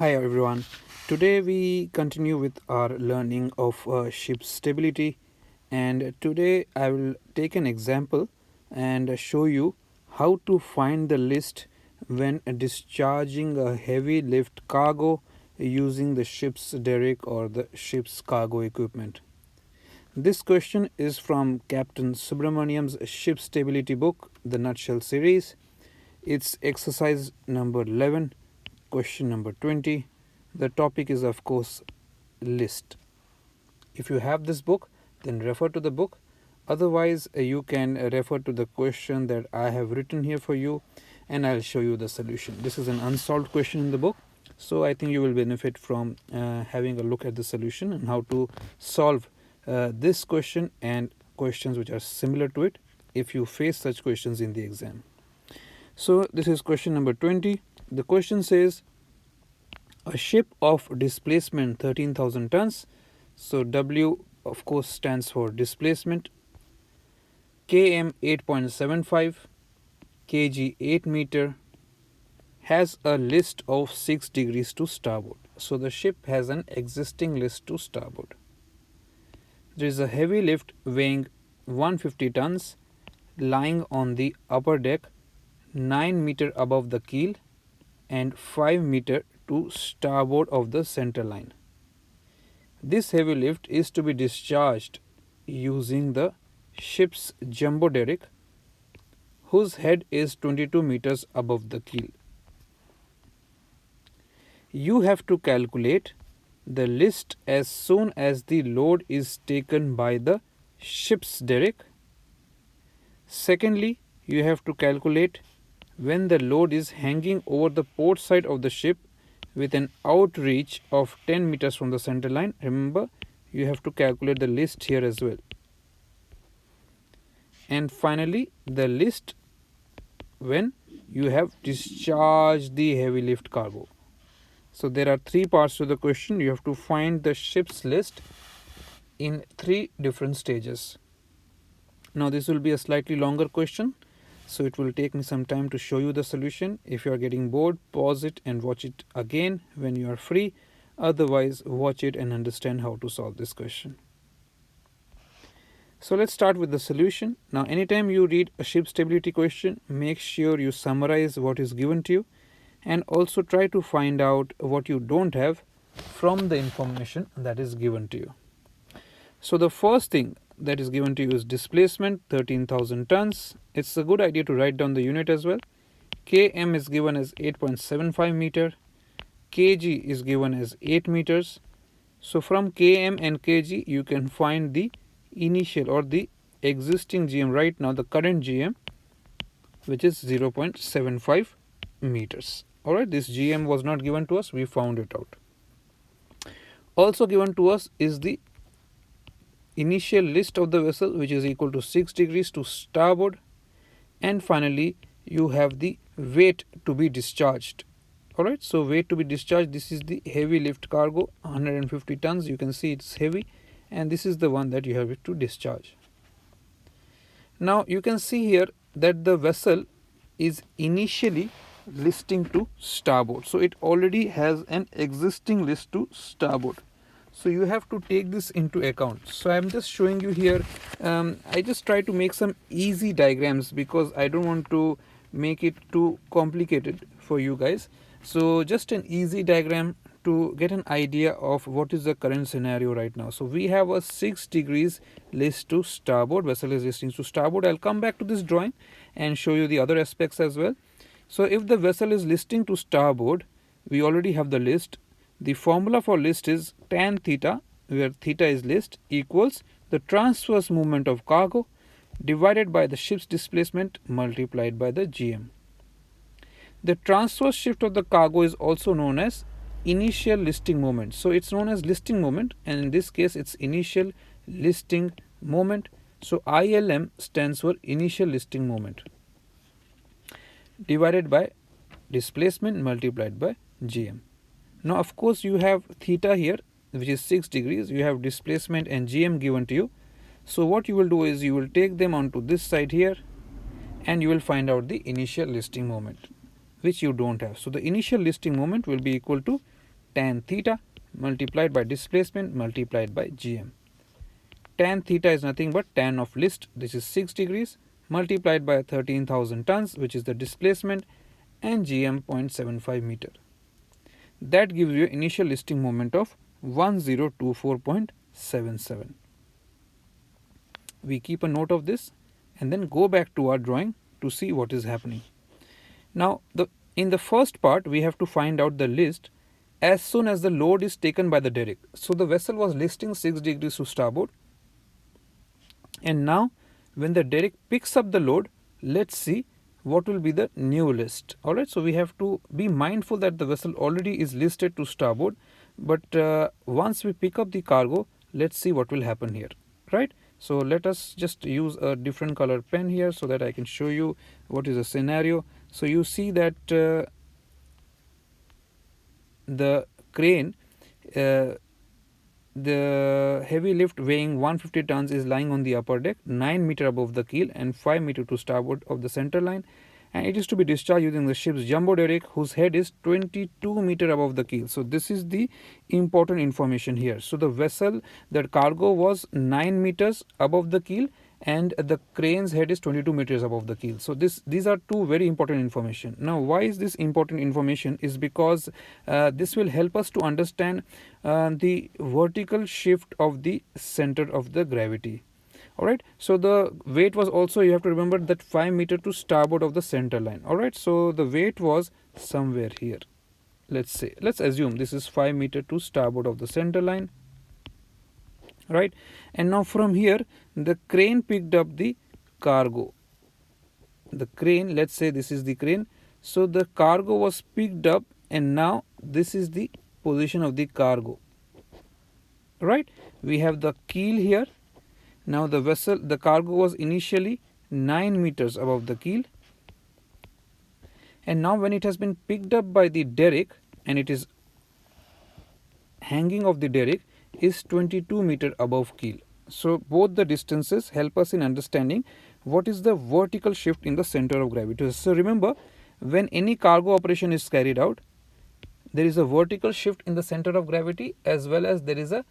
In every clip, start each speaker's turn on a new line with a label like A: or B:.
A: Hi everyone. Today we continue with our learning of ship stability, and today I will take an example and show you how to find the list when discharging a heavy lift cargo using the ship's derrick or the ship's cargo equipment. This question is from Captain Subramaniam's Ship Stability book, the Nutshell series. It's exercise number 11, question number 20. The topic is, of course, list. If you have this book, then refer to the book. Otherwise, you can refer to the question that I have written here for you, and I'll show you the solution. This is an unsolved question in the book, so I think you will benefit from having a look at the solution and how to solve this question and questions which are similar to it if you face such questions in the exam. So this is question number 20. The question says, a ship of displacement 13,000 tons, so W of course stands for displacement, km 8.75, kg 8 meter, has a list of 6 degrees to starboard. So the ship has an existing list to starboard. There is a heavy lift weighing 150 tons lying on the upper deck 9 meter above the keel and 5 meter to starboard of the center line. This heavy lift is to be discharged using the ship's jumbo derrick, whose head is 22 meters above the keel. You have to calculate the list as soon as the load is taken by the ship's derrick. Secondly, you have to calculate when the load is hanging over the port side of the ship with an outreach of 10 meters from the center line. Remember, you have to calculate the list here as well. And finally, the list when you have discharged the heavy lift cargo. So there are 3 parts to the question. You have to find the ship's list in 3 different stages. Now this will be a slightly longer question, so it will take me some time to show you the solution. If you are getting bored, pause it and watch it again when you are free. Otherwise, watch it and understand how to solve this question. So let's start with the solution. Now anytime you read a ship stability question, make sure you summarize what is given to you and also try to find out what you don't have from the information that is given to you. So the first thing that is given to you is displacement 13,000 tons. It's a good idea to write down the unit as well. Km is given as 8.75 meter. Kg is given as 8 meters. So from km and kg you can find the initial or the existing GM right now, the current GM, which is 0.75 meters. Alright, this GM was not given to us, we found it out. Also given to us is the initial list of the vessel, which is equal to 6 degrees to starboard, and finally you have the weight to be discharged. Alright, so weight to be discharged, this is the heavy lift cargo, 150 tons. You can see it's heavy, and this is the one that you have to discharge. Now you can see here that the vessel is initially listing to starboard, so it already has an existing list to starboard. So you have to take this into account. So I'm just showing you here. I just try to make some easy diagrams because I don't want to make it too complicated for you guys. So just an easy diagram to get an idea of what is the current scenario right now. So we have a 6 degrees list to starboard. Vessel is listing to starboard. I'll come back to this drawing and show you the other aspects as well. So if the vessel is listing to starboard, we already have the list. The formula for list is tan theta, where theta is list, equals the transverse movement of cargo divided by the ship's displacement multiplied by the GM. The transverse shift of the cargo is also known as initial listing moment. So it's known as listing moment, and in this case it's initial listing moment. So ILM stands for initial listing moment divided by displacement multiplied by GM. Now of course you have theta here, which is 6 degrees. You have displacement and GM given to you. So what you will do is you will take them onto this side here and you will find out the initial listing moment, which you don't have. So the initial listing moment will be equal to tan theta multiplied by displacement multiplied by GM. Tan theta is nothing but tan of list, this is 6 degrees, multiplied by 13,000 tons, which is the displacement, and GM 0.75 meter. That gives you initial listing moment of 1024.77. We keep a note of this and then go back to our drawing to see what is happening. Now, in the first part, we have to find out the list as soon as the load is taken by the derrick. So the vessel was listing 6 degrees to starboard, and now when the derrick picks up the load, let's see what will be the new list. Alright, so we have to be mindful that the vessel already is listed to starboard, but once we pick up the cargo, let's see what will happen here, right? So let us just use a different color pen here so that I can show you what is the scenario. So you see that the crane, the heavy lift weighing 150 tons is lying on the upper deck 9 meter above the keel and 5 meter to starboard of the center line, and it is to be discharged using the ship's jumbo derrick whose head is 22 meter above the keel. So this is the important information here. So the vessel, that cargo was 9 meters above the keel and the crane's head is 22 meters above the keel. So these are two very important information. Now why is this important information is because this will help us to understand the vertical shift of the center of the gravity. Alright, so the weight was also, you have to remember that 5 meter to starboard of the center line. Alright, so the weight was somewhere here. Let's assume this is 5 meter to starboard of the center line. Right, and now from here the crane picked up the cargo. The crane, let's say this is the crane. So the cargo was picked up and now this is the position of the cargo. Right, we have the keel here. Now the vessel, the cargo was initially 9 meters above the keel, and now when it has been picked up by the derrick and it is hanging off the derrick is 22 meter above keel. So both the distances help us in understanding what is the vertical shift in the center of gravity. So remember, when any cargo operation is carried out, there is a vertical shift in the center of gravity as well as there is a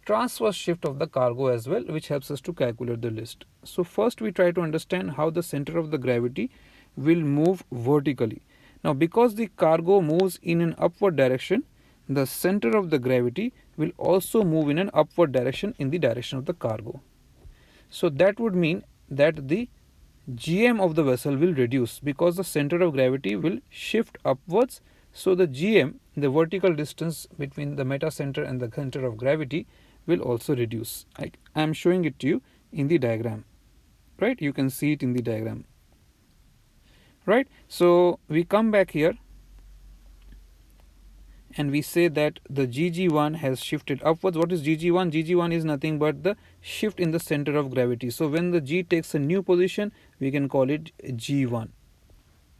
A: transverse shift of the cargo as well, which helps us to calculate the list. So first we try to understand how the center of the gravity will move vertically. Now because the cargo moves in an upward direction, the center of the gravity will also move in an upward direction in the direction of the cargo. So that would mean that the GM of the vessel will reduce because the center of gravity will shift upwards. So the GM, the vertical distance between the meta center and the center of gravity, will also reduce. I am showing it to you in the diagram, right? You can see it in the diagram, right? So we come back here and we say that the GG1 has shifted upwards. What is GG1? GG1 is nothing but the shift in the center of gravity. So when the G takes a new position, we can call it G1,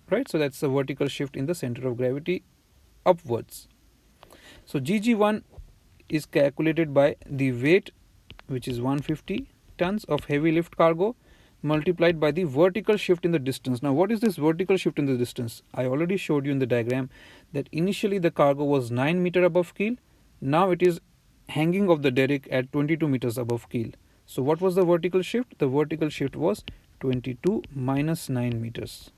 A: right? So that's the vertical shift in the center of gravity upwards. So GG1 is calculated by the weight, which is 150 tons of heavy lift cargo, multiplied by the vertical shift in the distance. Now what is this vertical shift in the distance? I already showed you in the diagram that initially the cargo was 9 meter above keel. Now it is hanging off the derrick at 22 meters above keel. So what was the vertical shift? The vertical shift was 22 minus 9 meters,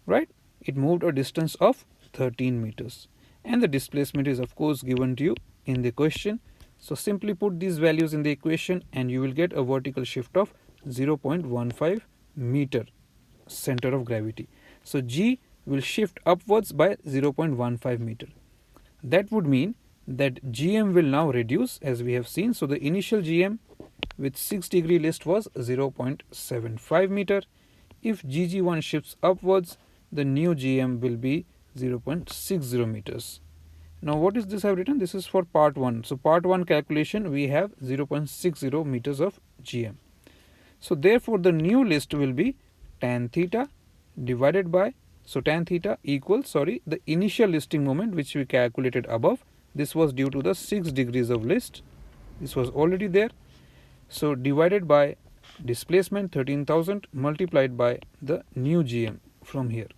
A: right? It moved a distance of 13 meters, and the displacement is of course given to you in the question. So simply put these values in the equation and you will get a vertical shift of 0.15 meter center of gravity. So G will shift upwards by 0.15 meter. That would mean that GM will now reduce, as we have seen. So the initial GM with 6 degree list was 0.75 meter. If GG1 shifts upwards, the new GM will be 0.60 meters. Now what is this I have written? This is for part 1. So part 1 calculation we have 0.60 meters of GM. So therefore the new list will be tan theta divided by, so tan theta equals, the initial listing moment which we calculated above. This was due to the 6 degrees of list. This was already there. So divided by displacement 13,000 multiplied by the new GM from here.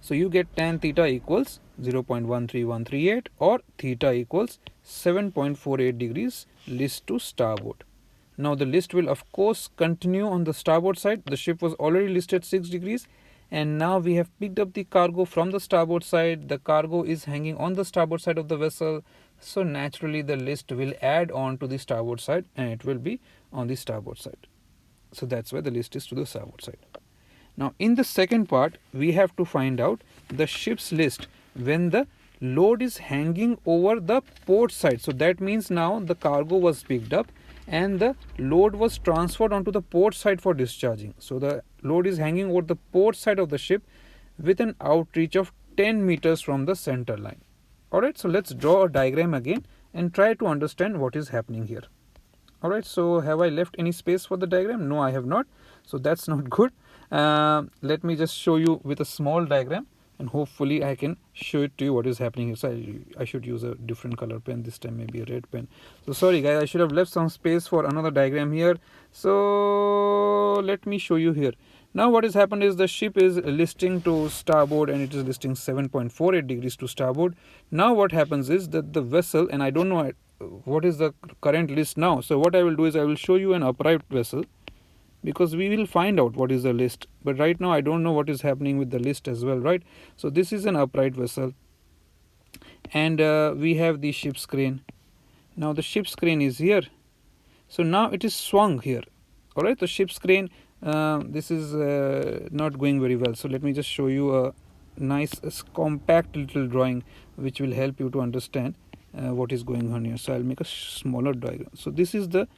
A: So you get tan theta equals 0.13138, or theta equals 7.48 degrees list to starboard. Now the list will of course continue on the starboard side. The ship was already listed 6 degrees, and now we have picked up the cargo from the starboard side. The cargo is hanging on the starboard side of the vessel, so naturally the list will add on to the starboard side and it will be on the starboard side. So that's why the list is to the starboard side. Now in the second part, we have to find out the ship's list when the load is hanging over the port side. So that means now the cargo was picked up and the load was transferred onto the port side for discharging. So the load is hanging over the port side of the ship with an outreach of 10 meters from the center line. Alright, so let's draw a diagram again and try to understand what is happening here. Alright, so have I left any space for the diagram? No, I have not. So that's not good. Let me just show you with a small diagram, and hopefully I can show it to you what is happening here. So I should use a different color pen this time, maybe a red pen. So sorry guys, I should have left some space for another diagram here. So let me show you here. Now what has happened is the ship is listing to starboard and it is listing 7.48 degrees to starboard. Now what happens is that the vessel, and I don't know what is the current list now. So what I will do is I will show you an upright vessel, because we will find out what is the list, but right now I don't know what is happening with the list as well, right? So this is an upright vessel, and we have the ship's crane. Now the ship's crane is here, so now it is swung here. All right, the ship's crane, this is not going very well, so let me just show you a nice compact little drawing which will help you to understand what is going on here. So I'll make a smaller diagram. So this is the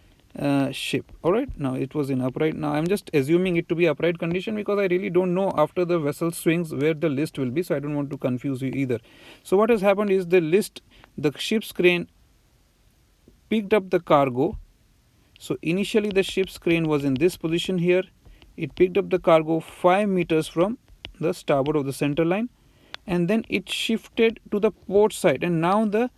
A: ship. Alright, now it was in upright. Now I'm just assuming it to be upright condition because I really don't know after the vessel swings where the list will be, so I don't want to confuse you either. So what has happened is the ship's crane picked up the cargo. So initially the ship's crane was in this position here. It picked up the cargo 5 meters from the starboard of the center line, and then it shifted to the port side, and now the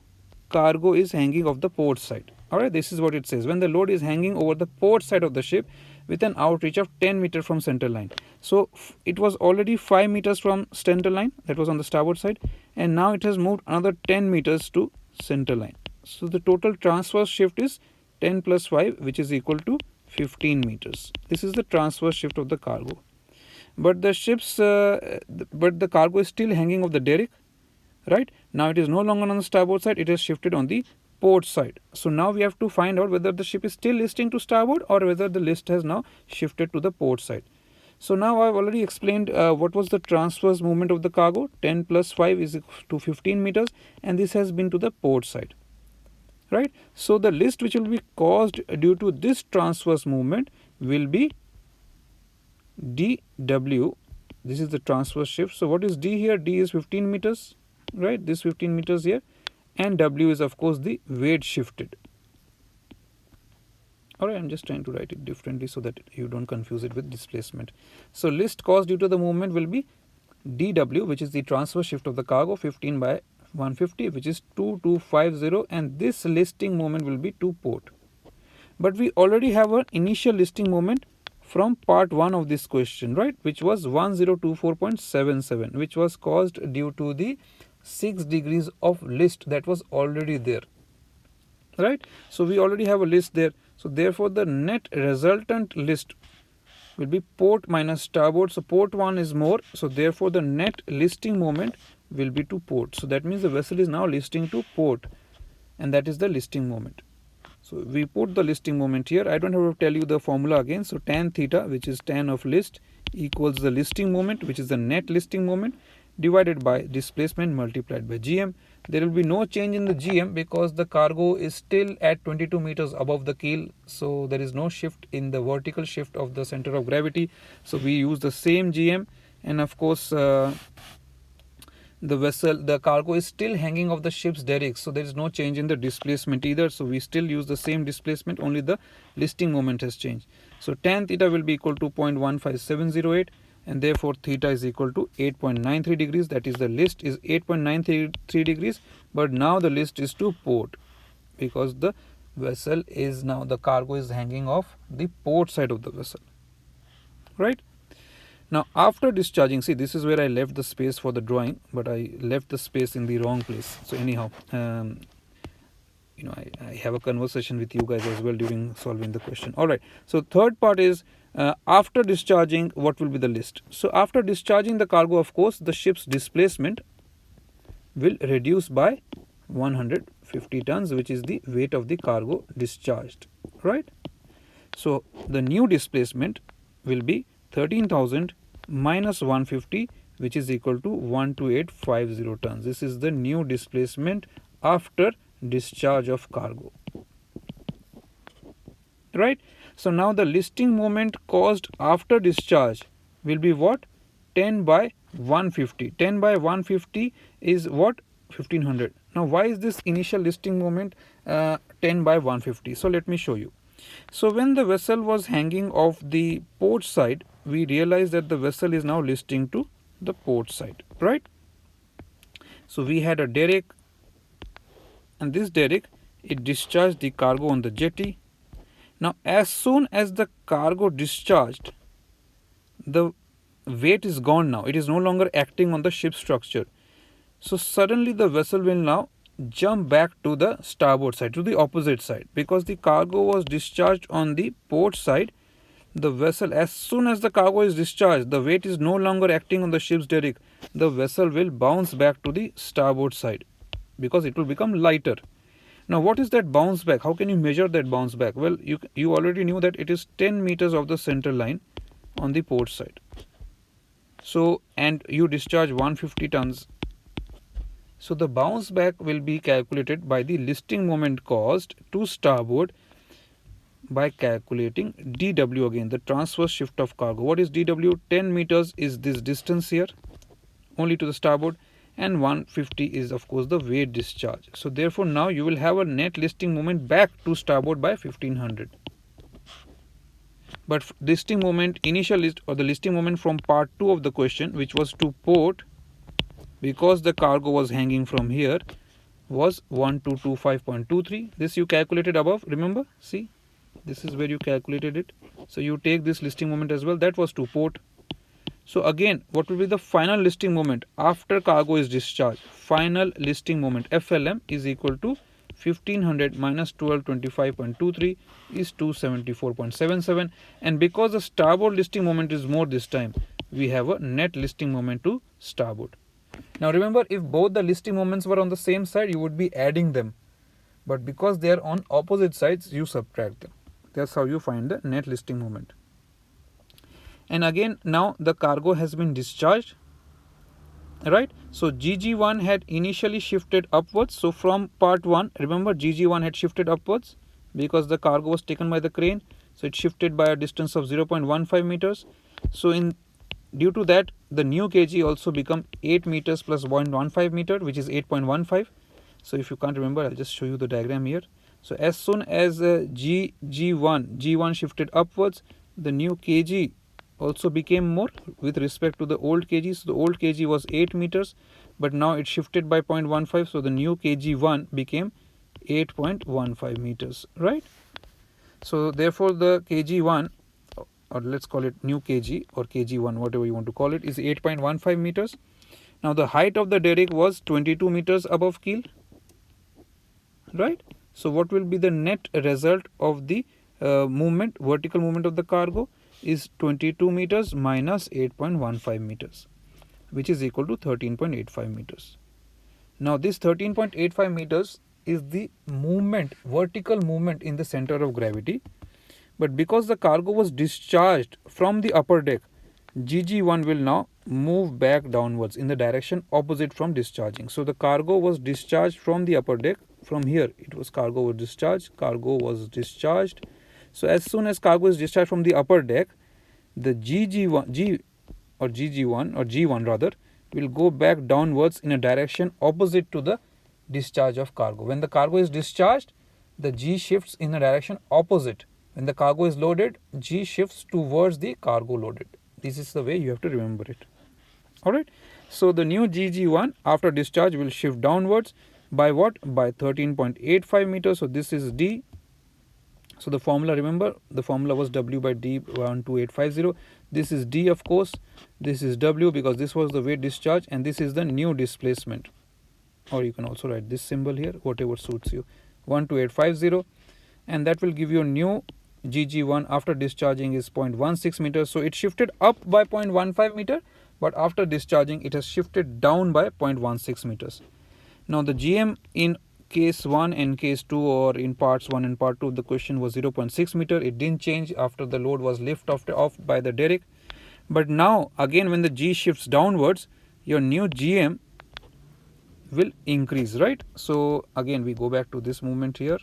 A: cargo is hanging off the port side. Alright, this is what it says: when the load is hanging over the port side of the ship with an outreach of 10 meters from center line. So it was already 5 meters from center line, that was on the starboard side, and now it has moved another 10 meters to center line. So the total transverse shift is 10 plus 5, which is equal to 15 meters. This is the transverse shift of the cargo. But the cargo is still hanging off the derrick. Right, now it is no longer on the starboard side, it is shifted on the port side. So now we have to find out whether the ship is still listing to starboard or whether the list has now shifted to the port side. So now I've already explained what was the transverse movement of the cargo. 10 plus 5 is equal to 15 meters, and this has been to the port side. Right, so the list which will be caused due to this transverse movement will be dW. This is the transverse shift. So what is D here? D is 15 meters. Right, this 15 meters here, and W is of course the weight shifted. Alright, I'm just trying to write it differently so that you don't confuse it with displacement. So list caused due to the movement will be dW, which is the transverse shift of the cargo, 15 by 150, which is 2250, and this listing moment will be to port. But we already have an initial listing moment from part 1 of this question, right, which was 1024.77, which was caused due to the 6 degrees of list that was already there. Right, so we already have a list there, so therefore the net resultant list will be port minus starboard. So port 1 is more, so therefore the net listing moment will be to port. So that means the vessel is now listing to port, and that is the listing moment. So we put the listing moment here. I don't have to tell you the formula again. So tan theta, which is tan of list, equals the listing moment, which is the net listing moment, divided by displacement multiplied by GM. There will be no change in the GM because the cargo is still at 22 meters above the keel. So there is no shift in the vertical shift of the center of gravity. So we use the same GM, and of course the cargo is still hanging off the ship's derrick, so there is no change in the displacement either. So we still use the same displacement, only the listing moment has changed. So tan theta will be equal to 0.15708, and therefore theta is equal to 8.93 degrees. That is, the list is 8.93 degrees, but now the list is to port because the vessel is now, the cargo is hanging off the port side of the vessel. Right. Now after discharging, see, this is where I left the space for the drawing, but I left the space in the wrong place. So anyhow, I have a conversation with you guys as well during solving the question. Alright, so third part is after discharging, what will be the list? So after discharging the cargo, of course, the ship's displacement will reduce by 150 tons, which is the weight of the cargo discharged, right? So the new displacement will be 13,000 minus 150, which is equal to 12850 tons. This is the new displacement after discharge of cargo, right? So now the listing moment caused after discharge will be what? 10 by 150. 10 by 150 is what? 1500. Now why is this initial listing moment 10 by 150? So let me show you. So when the vessel was hanging off the port side, we realized that the vessel is now listing to the port side, right? So we had a derrick, and this derrick, it discharged the cargo on the jetty. Now as soon as the cargo discharged, the weight is gone now. It is no longer acting on the ship structure. So suddenly the vessel will now jump back to the starboard side, to the opposite side, because the cargo was discharged on the port side. The vessel, as soon as the cargo is discharged, the weight is no longer acting on the ship's derrick. The vessel will bounce back to the starboard side because it will become lighter. Now what is that bounce back? How can you measure that bounce back? Well, you already knew that it is 10 meters of the center line on the port side. So, and you discharge 150 tons. So the bounce back will be calculated by the listing moment caused to starboard by calculating dW again, the transverse shift of cargo. What is dW? 10 meters is this distance here, only to the starboard, and 150 is of course the weight discharge. So therefore now you will have a net listing moment back to starboard by 1500. But listing moment, initial list or the listing moment from part 2 of the question, which was to port, because the cargo was hanging from here, was 1225.23. This you calculated above, remember? See, this is where you calculated it. So you take this listing moment as well, that was to port. So again, what will be the final listing moment after cargo is discharged? Final listing moment, FLM, is equal to 1500 minus 1225.23 is 274.77, and because the starboard listing moment is more this time, we have a net listing moment to starboard. Now remember, if both the listing moments were on the same side, you would be adding them, but because they are on opposite sides, you subtract them. That's how you find the net listing moment. And again, now the cargo has been discharged, right? So GG1 had initially shifted upwards. So from part 1, remember, GG1 had shifted upwards because the cargo was taken by the crane. So it shifted by a distance of 0.15 meters. So due to that, the new kg also become 8 meters plus 0.15 meter, which is 8.15. So if you can't remember, I'll just show you the diagram here. So as soon as G1 shifted upwards, the new kg also became more with respect to the old kg. So the old kg was 8 meters, but now it shifted by 0.15. So the new kg1 became 8.15 meters, right? So therefore the kg1, or let's call it new kg or kg1, whatever you want to call it, is 8.15 meters. Now the height of the derrick was 22 meters above keel, right? So what will be the net result of the movement, vertical movement of the cargo, is 22 meters minus 8.15 meters, which is equal to 13.85 meters. Now this 13.85 meters is the movement, vertical movement in the center of gravity. But because the cargo was discharged from the upper deck, GG1 will now move back downwards in the direction opposite from discharging. So the cargo was discharged from the upper deck. From here, it was cargo was discharged. So as soon as cargo is discharged from the upper deck, the G1 rather, will go back downwards in a direction opposite to the discharge of cargo. When the cargo is discharged, the G shifts in a direction opposite. When the cargo is loaded, G shifts towards the cargo loaded. This is the way you have to remember it. Alright. So the new GG1 after discharge will shift downwards by what? By 13.85 meters. So this is D. So the formula, remember, the formula was W by D 12850. This is D, of course. This is W because this was the weight discharge, and this is the new displacement. Or you can also write this symbol here, whatever suits you. 12850, and that will give you a new GG1 after discharging is 0.16 meters. So it shifted up by 0.15 meter, but after discharging it has shifted down by 0.16 meters. Now the GM in case 1 and case 2, or in parts 1 and part 2, the question was 0.6 meter. It didn't change after the load was lifted off by the derrick. But now again, when the G shifts downwards, your new GM will increase, right? So again we go back to this movement here.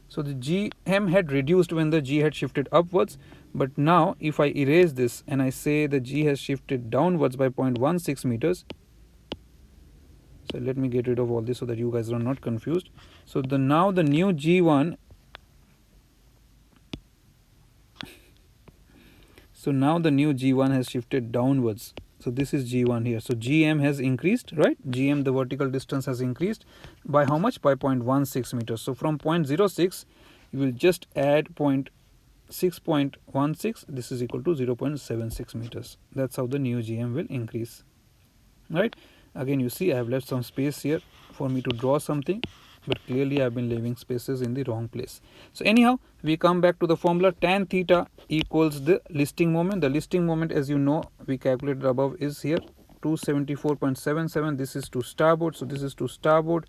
A: So the GM had reduced when the G had shifted upwards, but now if I erase this and I say the G has shifted downwards by 0.16 meters. So let me get rid of all this so that you guys are not confused. So now the new G1, so now the new G1 has shifted downwards. So this is G1 here. So GM has increased, right? GM, the vertical distance, has increased by how much? By 0.16 meters. So from 0.06, you will just add 6.16. This is equal to 0.76 meters. That's how the new GM will increase, right? Again, you see I have left some space here for me to draw something, but clearly I have been leaving spaces in the wrong place. So anyhow, we come back to the formula. Tan theta equals the listing moment. The listing moment, as you know, we calculated above, is here 274.77. This is to starboard, so this is to starboard,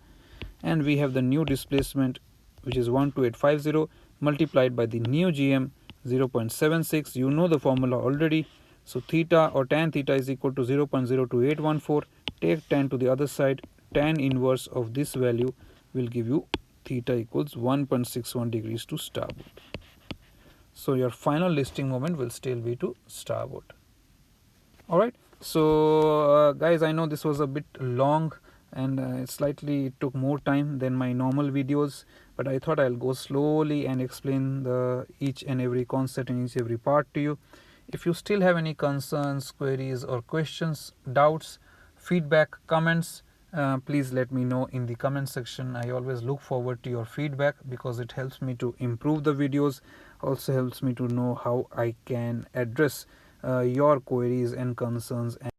A: and we have the new displacement, which is 12850, multiplied by the new GM 0.76. You know the formula already. So theta, or tan theta, is equal to 0.02814. Take tan to the other side. Tan inverse of this value will give you theta equals 1.61 degrees to starboard. So your final listing moment will still be to starboard. Alright, so guys, I know this was a bit long, and it took more time than my normal videos, but I thought I'll go slowly and explain each and every concept in each every part to you. If you still have any concerns, queries, or questions, doubts, feedback, comments, please let me know in the comment section. I always look forward to your feedback because it helps me to improve the videos, also helps me to know how I can address your queries and concerns.